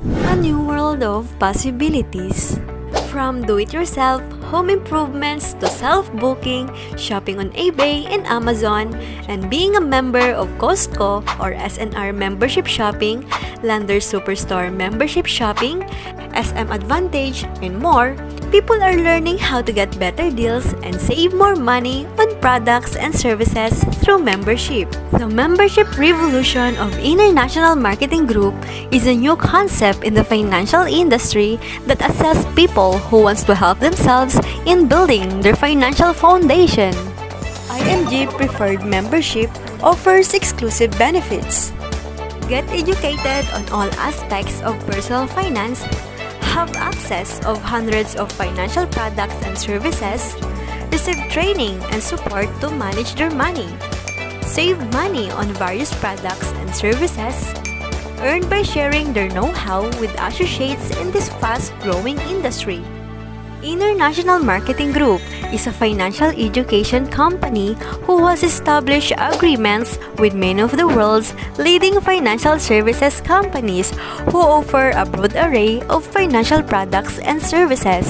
A new world of possibilities. From do-it-yourself home improvements to self-booking, shopping on eBay and Amazon, and being a member of Costco or SNR membership shopping, Landers Superstore membership shopping, SM Advantage, and more, people are learning how to get better deals and save more money on products and services through membership. The membership revolution of International Marketing Group is a new concept in the financial industry that assesses people who wants to help themselves in building their financial foundation. IMG Preferred Membership offers exclusive benefits. Get educated on all aspects of personal finance, have access of hundreds of financial products and services, receive training and support to manage their money, save money on various products and services, earn by sharing their know-how with associates in this fast-growing industry. International Marketing Group is a financial education company who has established agreements with many of the world's leading financial services companies who offer a broad array of financial products and services.